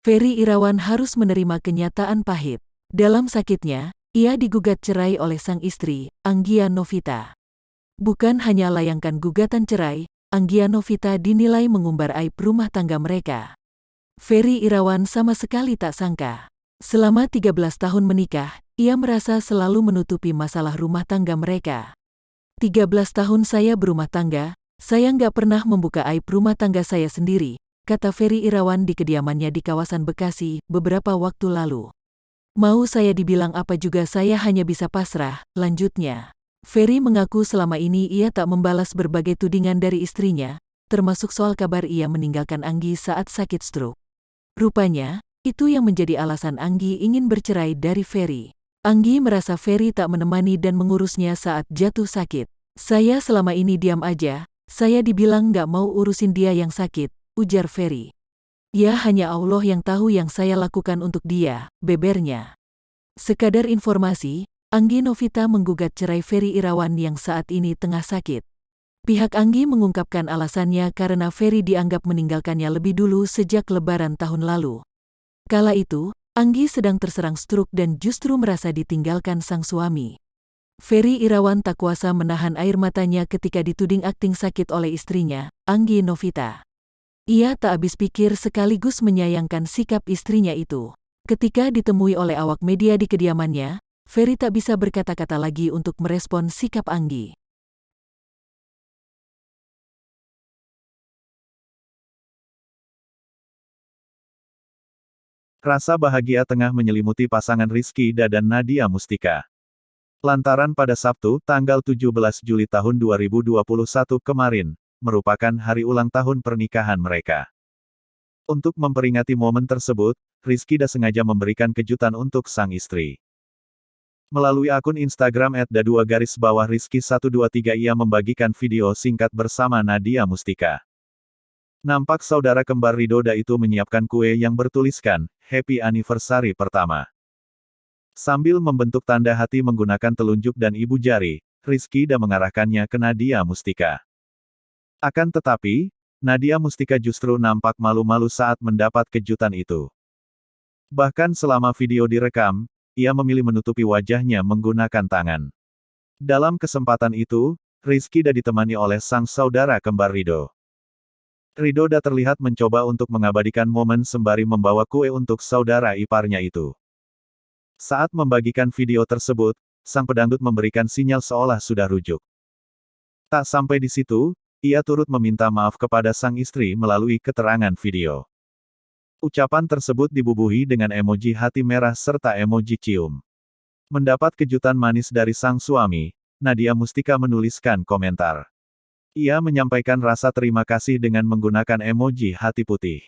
Ferry Irawan harus menerima kenyataan pahit. Dalam sakitnya, ia digugat cerai oleh sang istri, Anggia Novita. Bukan hanya layangkan gugatan cerai, Anggia Novita dinilai mengumbar aib rumah tangga mereka. Ferry Irawan sama sekali tak sangka. Selama 13 tahun menikah, ia merasa selalu menutupi masalah rumah tangga mereka. 13 tahun saya berumah tangga, saya nggak pernah membuka aib rumah tangga saya sendiri, kata Ferry Irawan di kediamannya di kawasan Bekasi beberapa waktu lalu. Mau saya dibilang apa juga saya hanya bisa pasrah, lanjutnya. Ferry mengaku selama ini ia tak membalas berbagai tudingan dari istrinya, termasuk soal kabar ia meninggalkan Anggi saat sakit stroke. Rupanya, itu yang menjadi alasan Anggi ingin bercerai dari Ferry. Anggi merasa Ferry tak menemani dan mengurusnya saat jatuh sakit. Saya selama ini diam aja, saya dibilang nggak mau urusin dia yang sakit, ujar Ferry. Ya hanya Allah yang tahu yang saya lakukan untuk dia, bebernya. Sekadar informasi, Anggi Novita menggugat cerai Ferry Irawan yang saat ini tengah sakit. Pihak Anggi mengungkapkan alasannya karena Ferry dianggap meninggalkannya lebih dulu sejak Lebaran tahun lalu. Kala itu, Anggi sedang terserang stroke dan justru merasa ditinggalkan sang suami. Ferry Irawan tak kuasa menahan air matanya ketika dituding akting sakit oleh istrinya, Anggi Novita. Ia tak habis pikir sekaligus menyayangkan sikap istrinya itu. Ketika ditemui oleh awak media di kediamannya, Ferry tak bisa berkata-kata lagi untuk merespon sikap Anggi. Rasa bahagia tengah menyelimuti pasangan Rizky Ida dan Nadia Mustika. Lantaran pada Sabtu, tanggal 17 Juli tahun 2021 kemarin, merupakan hari ulang tahun pernikahan mereka. Untuk memperingati momen tersebut, Rizky Ida sengaja memberikan kejutan untuk sang istri. Melalui akun Instagram @dadua_rizky123 ia membagikan video singkat bersama Nadia Mustika. Nampak saudara kembar Ridoda itu menyiapkan kue yang bertuliskan, Happy Anniversary pertama. Sambil membentuk tanda hati menggunakan telunjuk dan ibu jari, Rizky Ida mengarahkannya ke Nadia Mustika. Akan tetapi, Nadia Mustika justru nampak malu-malu saat mendapat kejutan itu. Bahkan selama video direkam, ia memilih menutupi wajahnya menggunakan tangan. Dalam kesempatan itu, Rizky Ida ditemani oleh sang saudara kembar Rido. Ridoda terlihat mencoba untuk mengabadikan momen sembari membawa kue untuk saudara iparnya itu. Saat membagikan video tersebut, sang pedangdut memberikan sinyal seolah sudah rujuk. Tak sampai di situ, ia turut meminta maaf kepada sang istri melalui keterangan video. Ucapan tersebut dibubuhi dengan emoji hati merah serta emoji cium. Mendapat kejutan manis dari sang suami, Nadia Mustika menuliskan komentar. Ia menyampaikan rasa terima kasih dengan menggunakan emoji hati putih.